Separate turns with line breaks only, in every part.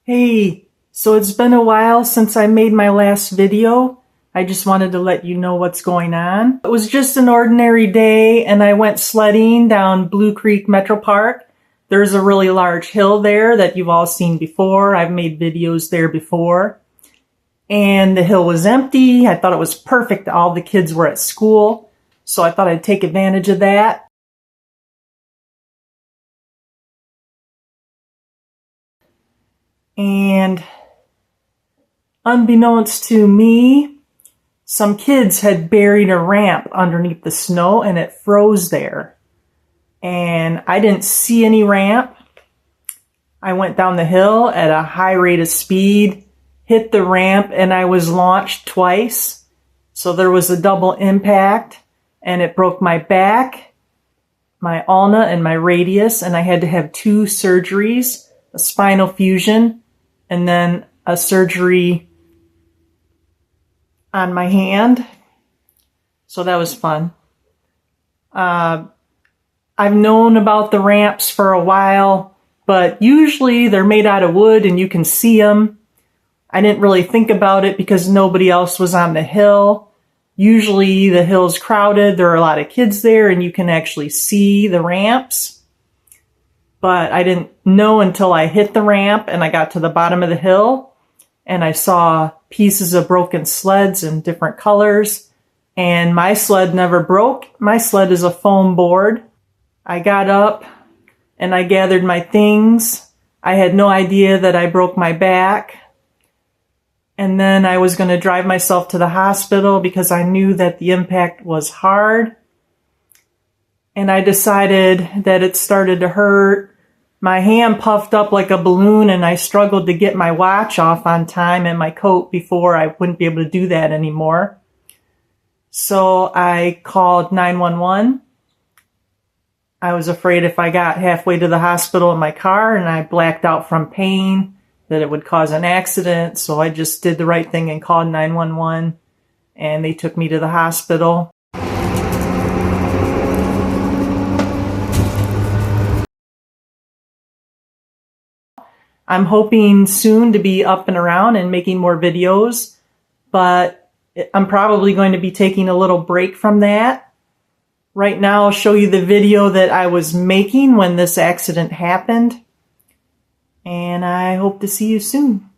Hey, so it's been a while since I made my last video. I just wanted to let you know what's going on. It was just an ordinary day and I went sledding down Blue Creek Metro Park. There's a really large hill there that you've all seen before. I've made videos there before. And the hill was empty. I thought it was perfect. All the kids were at school. So I thought I'd take advantage of that. And unbeknownst to me, some kids had buried a ramp underneath the snow and it froze there. And I didn't see any ramp. I went down the hill at a high rate of speed, hit the ramp, and I was launched twice. So there was a double impact and it broke my back, my ulna, and my radius, and I had to have 2 surgeries, a spinal fusion, and then a surgery on my hand. So that was fun. I've known about the ramps for a while, but usually they're made out of wood and you can see them. I didn't really think about it because nobody else was on the hill. Usually the hill's crowded, there are a lot of kids there and you can actually see the ramps. But I didn't know until I hit the ramp and I got to the bottom of the hill and I saw pieces of broken sleds in different colors. And my sled never broke. My sled is a foam board. I got up and I gathered my things. I had no idea that I broke my back. And then I was going to drive myself to the hospital because I knew that the impact was hard. And I decided that it started to hurt. My hand puffed up like a balloon and I struggled to get my watch off on time and my coat before I wouldn't be able to do that anymore. So I called 911. I was afraid if I got halfway to the hospital in my car and I blacked out from pain, that it would cause an accident. So I just did the right thing and called 911 and they took me to the hospital. I'm hoping soon to be up and around and making more videos, but I'm probably going to be taking a little break from that. Right now, I'll show you the video that I was making when this accident happened, and I hope to see you soon.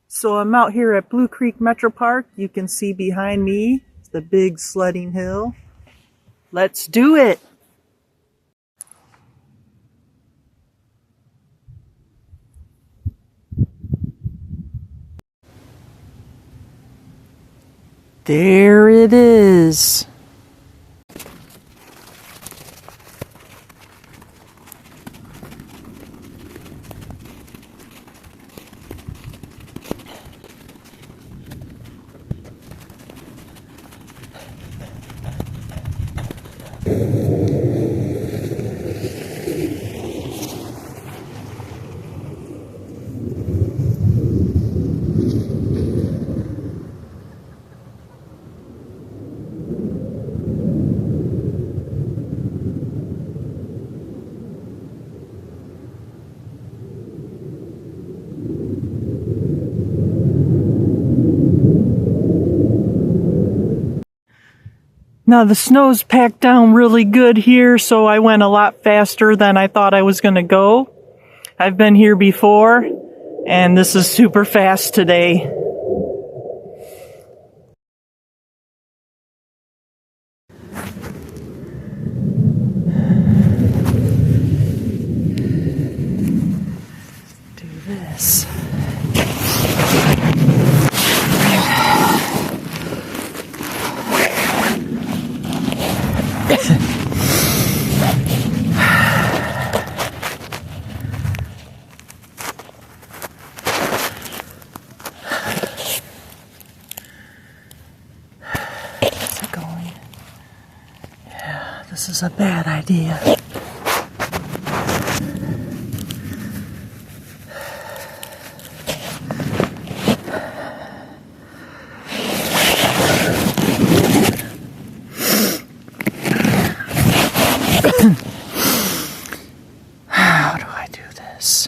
So I'm out here at Blue Creek Metro Park. You can see behind me the big sledding hill. Let's do it! There it is. Now the snow's packed down really good here, so I went a lot faster than I thought I was going to go. I've been here before, and this is super fast today. Do this. This is a bad idea. How do I do this?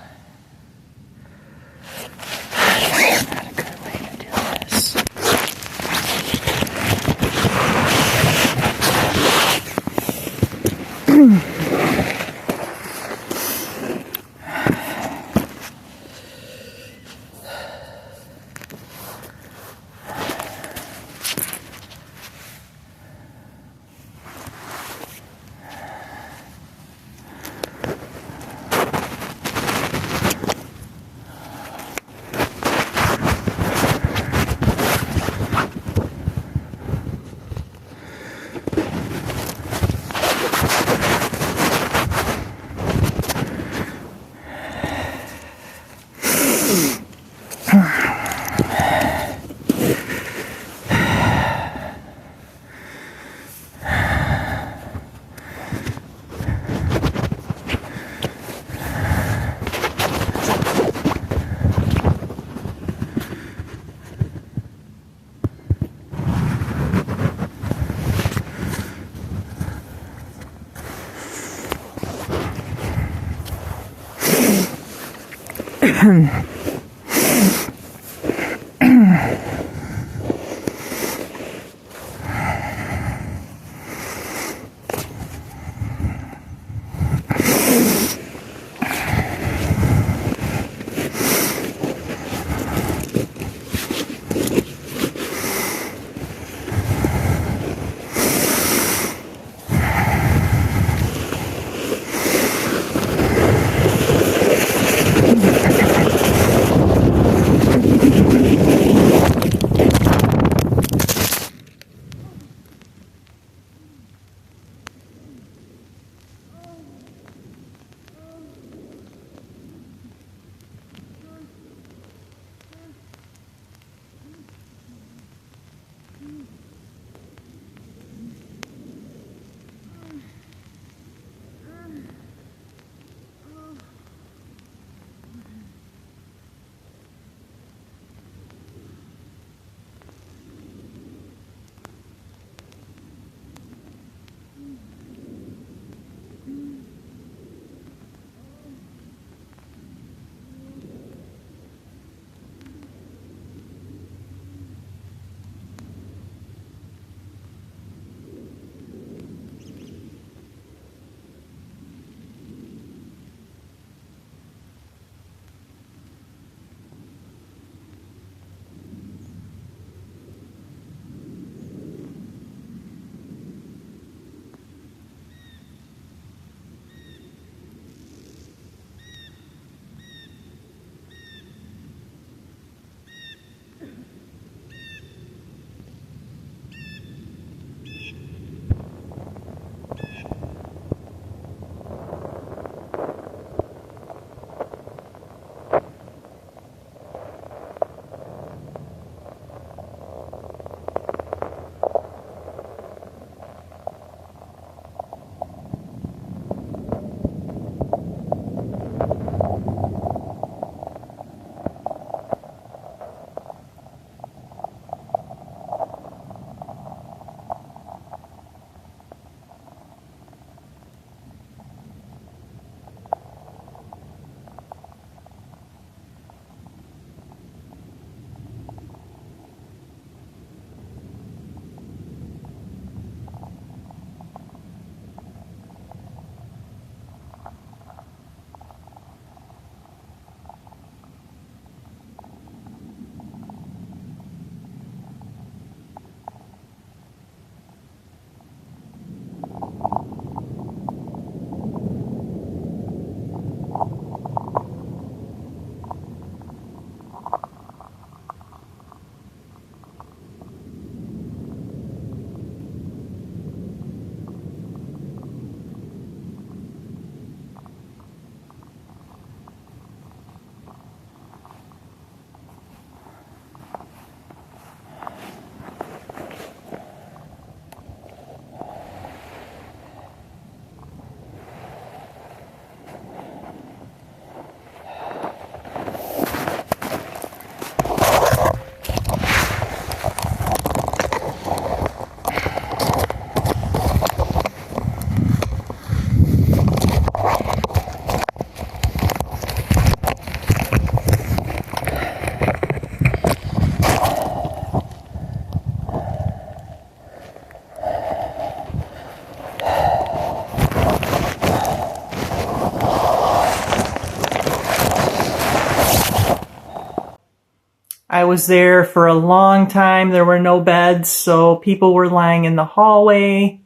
I was there for a long time. There were no beds, so people were lying in the hallway.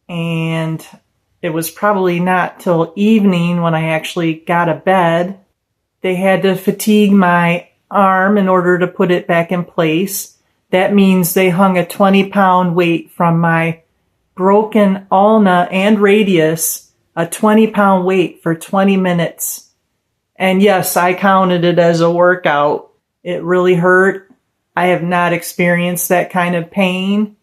And it was probably not till evening when I actually got a bed. They had to fatigue my arm in order to put it back in place. That means they hung a 20-pound weight from my broken ulna and radius, a 20-pound weight for 20 minutes. And yes, I counted it as a workout. It really hurt. I have not experienced that kind of pain,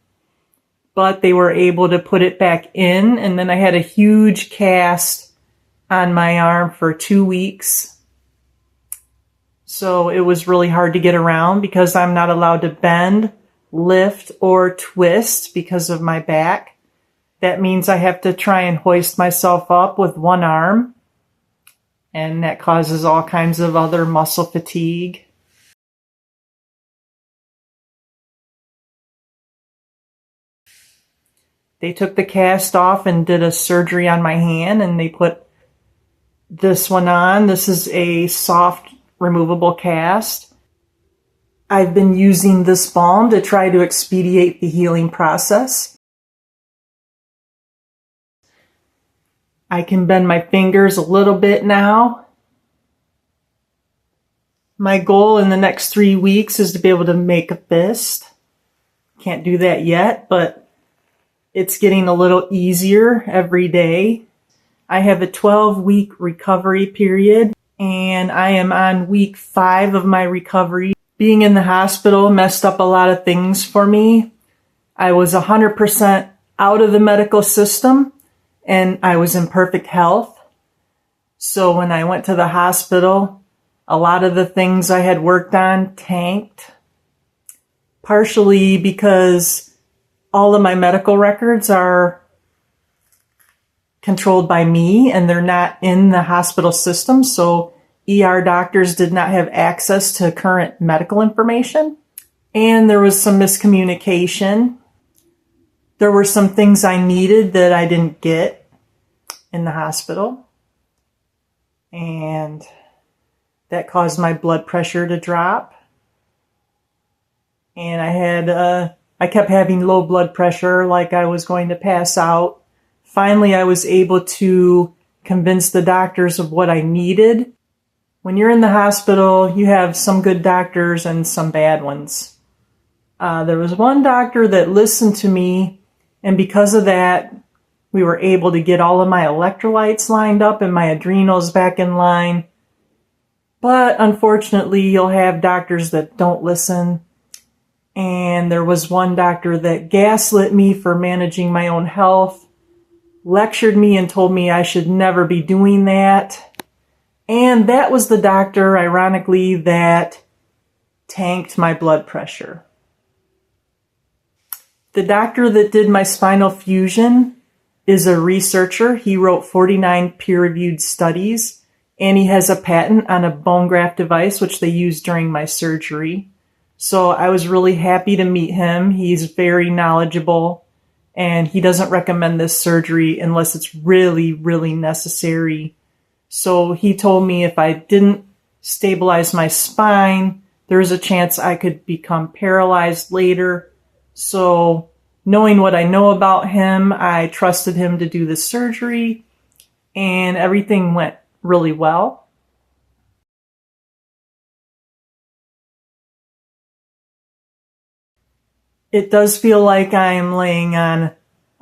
but they were able to put it back in. And then I had a huge cast on my arm for 2 weeks. So it was really hard to get around because I'm not allowed to bend, lift, or twist because of my back. That means I have to try and hoist myself up with one arm, and that causes all kinds of other muscle fatigue. They took the cast off and did a surgery on my hand, and they put this one on. This is a soft, removable cast. I've been using this balm to try to expedite the healing process. I can bend my fingers a little bit now. My goal in the next 3 weeks is to be able to make a fist. Can't do that yet, but it's getting a little easier every day. I have a 12-week recovery period, and I am on week 5 of my recovery. Being in the hospital messed up a lot of things for me. I was 100% out of the medical system, and I was in perfect health. So when I went to the hospital, a lot of the things I had worked on tanked, partially because all of my medical records are controlled by me and they're not in the hospital system. So ER doctors did not have access to current medical information. And there was some miscommunication. There were some things I needed that I didn't get in the hospital. And that caused my blood pressure to drop. And I kept having low blood pressure, like I was going to pass out. Finally, I was able to convince the doctors of what I needed. When you're in the hospital, you have some good doctors and some bad ones. There was one doctor that listened to me, and because of that, we were able to get all of my electrolytes lined up and my adrenals back in line. But unfortunately, you'll have doctors that don't listen. And there was one doctor that gaslit me for managing my own health, lectured me and told me I should never be doing that. And that was the doctor, ironically, that tanked my blood pressure. The doctor that did my spinal fusion is a researcher. He wrote 49 peer-reviewed studies, and he has a patent on a bone graft device, which they used during my surgery. So I was really happy to meet him. He's very knowledgeable, and he doesn't recommend this surgery unless it's really, really necessary. So he told me if I didn't stabilize my spine, there's a chance I could become paralyzed later. So knowing what I know about him, I trusted him to do the surgery, and everything went really well. It does feel like I am laying on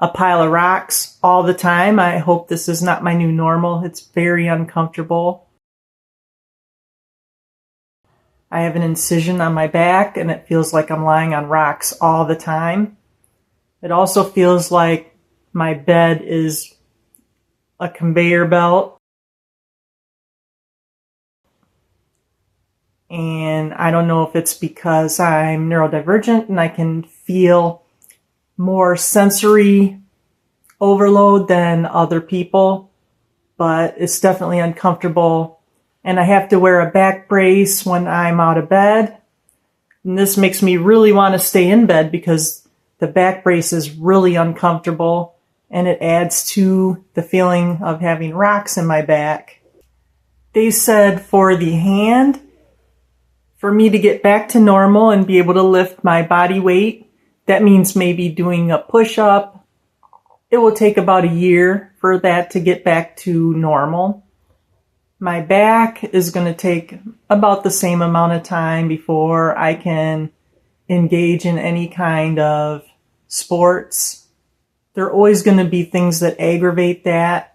a pile of rocks all the time. I hope this is not my new normal. It's very uncomfortable. I have an incision on my back, and it feels like I'm lying on rocks all the time. It also feels like my bed is a conveyor belt. And I don't know if it's because I'm neurodivergent and I can feel more sensory overload than other people, but it's definitely uncomfortable. And I have to wear a back brace when I'm out of bed. And this makes me really want to stay in bed because the back brace is really uncomfortable, and it adds to the feeling of having rocks in my back. They said for the hand, for me to get back to normal and be able to lift my body weight, that means maybe doing a push-up. It will take about a year for that to get back to normal. My back is going to take about the same amount of time before I can engage in any kind of sports. There are always going to be things that aggravate that,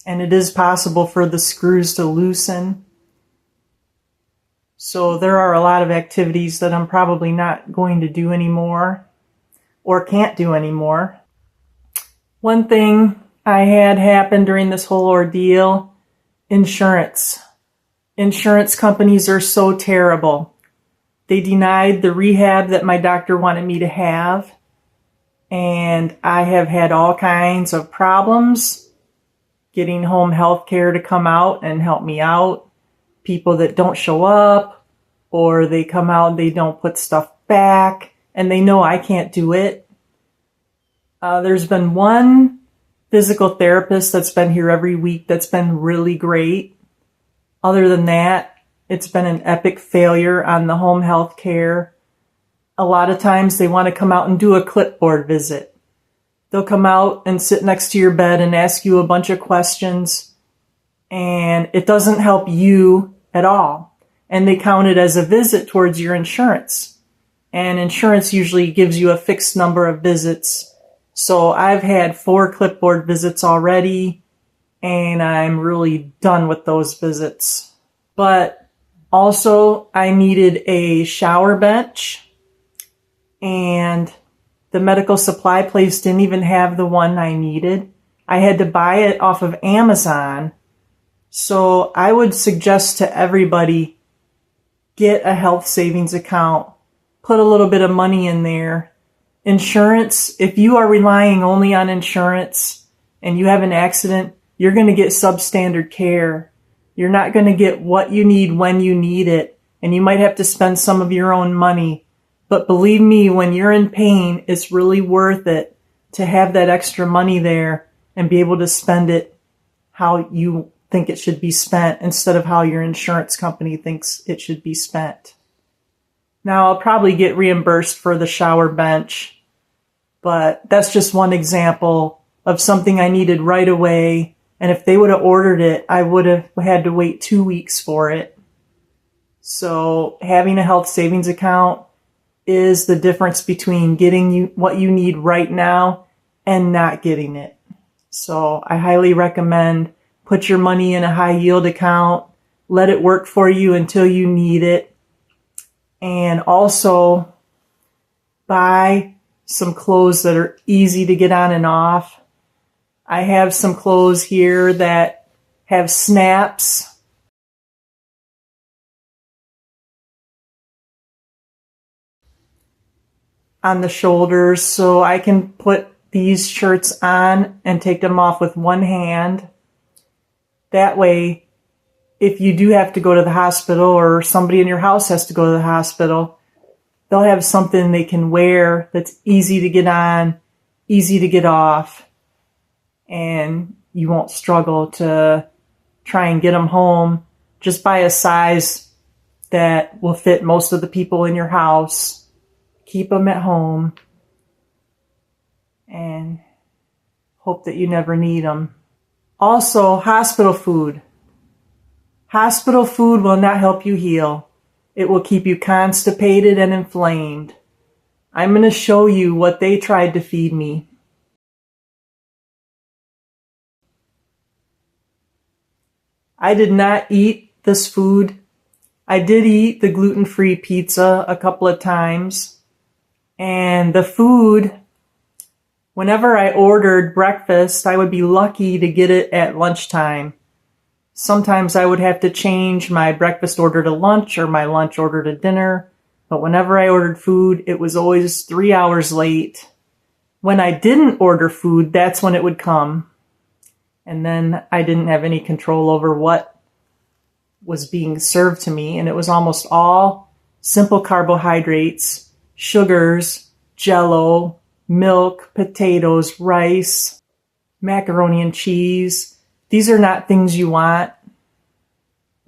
and it is possible for the screws to loosen. So there are a lot of activities that I'm probably not going to do anymore or can't do anymore. One thing I had happen during this whole ordeal, insurance. Insurance companies are so terrible. They denied the rehab that my doctor wanted me to have, and I have had all kinds of problems getting home health care to come out and help me out. People that don't show up, or they come out and they don't put stuff back, and they know I can't do it. There's been one physical therapist that's been here every week that's been really great. Other than that, it's been an epic failure on the home health care. A lot of times they want to come out and do a clipboard visit. They'll come out and sit next to your bed and ask you a bunch of questions, and it doesn't help you at all. And they count it as a visit towards your insurance. And insurance usually gives you a fixed number of visits. So I've had 4 clipboard visits already, and I'm really done with those visits. But also, I needed a shower bench, and the medical supply place didn't even have the one I needed. I had to buy it off of Amazon. So I would suggest to everybody, get a health savings account, put a little bit of money in there. Insurance, if you are relying only on insurance and you have an accident, you're going to get substandard care. You're not going to get what you need when you need it, and you might have to spend some of your own money. But believe me, when you're in pain, it's really worth it to have that extra money there and be able to spend it how you think it should be spent instead of how your insurance company thinks it should be spent. Now, I'll probably get reimbursed for the shower bench, but that's just one example of something I needed right away. And if they would have ordered it, I would have had to wait 2 weeks for it. So having a health savings account is the difference between getting you what you need right now and not getting it. So I highly recommend put your money in a high yield account, let it work for you until you need it, and also buy some clothes that are easy to get on and off. I have some clothes here that have snaps. On the shoulders, so I can put these shirts on and take them off with one hand. That way, if you do have to go to the hospital or somebody in your house has to go to the hospital, they'll have something they can wear that's easy to get on, easy to get off, and you won't struggle to try and get them home. Just buy a size that will fit most of the people in your house. Keep them at home and hope that you never need them. Also, hospital food. Hospital food will not help you heal. It will keep you constipated and inflamed. I'm going to show you what they tried to feed me. I did not eat this food. I did eat the gluten-free pizza a couple of times. And the food, whenever I ordered breakfast, I would be lucky to get it at lunchtime. Sometimes I would have to change my breakfast order to lunch or my lunch order to dinner. But whenever I ordered food, it was always 3 hours late. When I didn't order food, that's when it would come. And then I didn't have any control over what was being served to me. And it was almost all simple carbohydrates, sugars, jello, milk, potatoes, rice, macaroni and cheese. These are not things you want.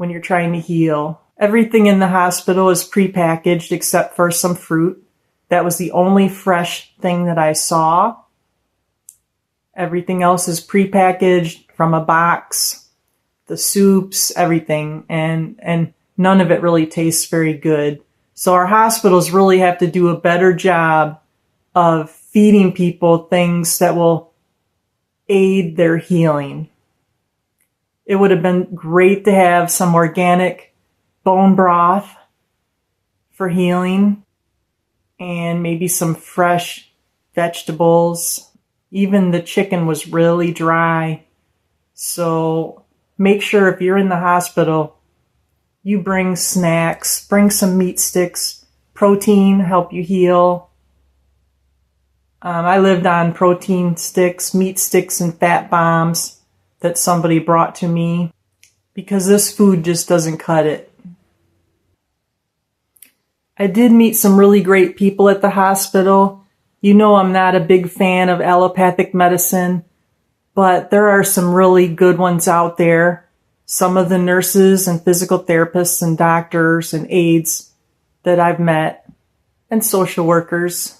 when you're trying to heal. Everything in the hospital is prepackaged except for some fruit. That was the only fresh thing that I saw. Everything else is prepackaged from a box, the soups, everything, and none of it really tastes very good. So our hospitals really have to do a better job of feeding people things that will aid their healing. It would have been great to have some organic bone broth for healing and maybe some fresh vegetables. Even the chicken was really dry. So make sure if you're in the hospital, you bring snacks, bring some meat sticks, protein, help you heal. I lived on protein sticks, meat sticks, and fat bombs that somebody brought to me because this food just doesn't cut it. I did meet some really great people at the hospital. You know I'm not a big fan of allopathic medicine, but there are some really good ones out there. Some of the nurses and physical therapists and doctors and aides that I've met and social workers,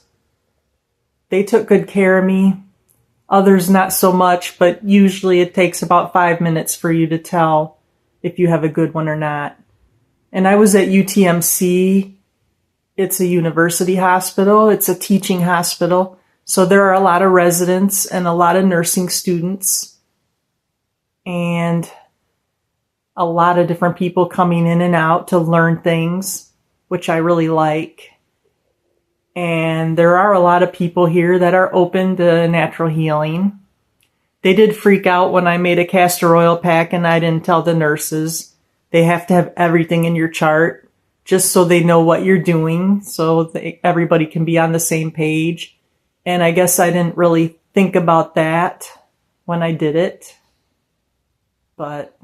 they took good care of me. Others not so much, but usually it takes about 5 minutes for you to tell if you have a good one or not. And I was at UTMC. It's a university hospital. It's a teaching hospital. So there are a lot of residents and a lot of nursing students and a lot of different people coming in and out to learn things, which I really like. And there are a lot of people here that are open to natural healing. They did freak out when I made a castor oil pack and I didn't tell the nurses. They have to have everything in your chart just so they know what you're doing, so everybody can be on the same page. And I guess I didn't really think about that when I did it, but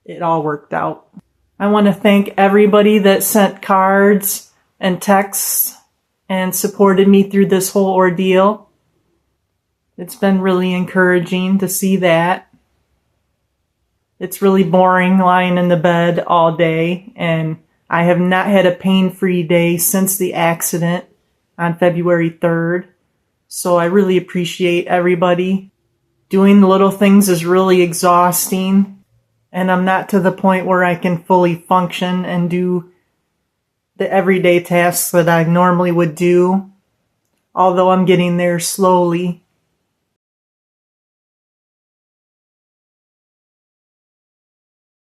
it all worked out. I want to thank everybody that sent cards and texts and supported me through this whole ordeal. It's been really encouraging to see that. It's really boring lying in the bed all day, and I have not had a pain-free day since the accident on February 3rd. So I really appreciate everybody. Doing the little things is really exhausting, and I'm not to the point where I can fully function and do the everyday tasks that I normally would do, although I'm getting there slowly.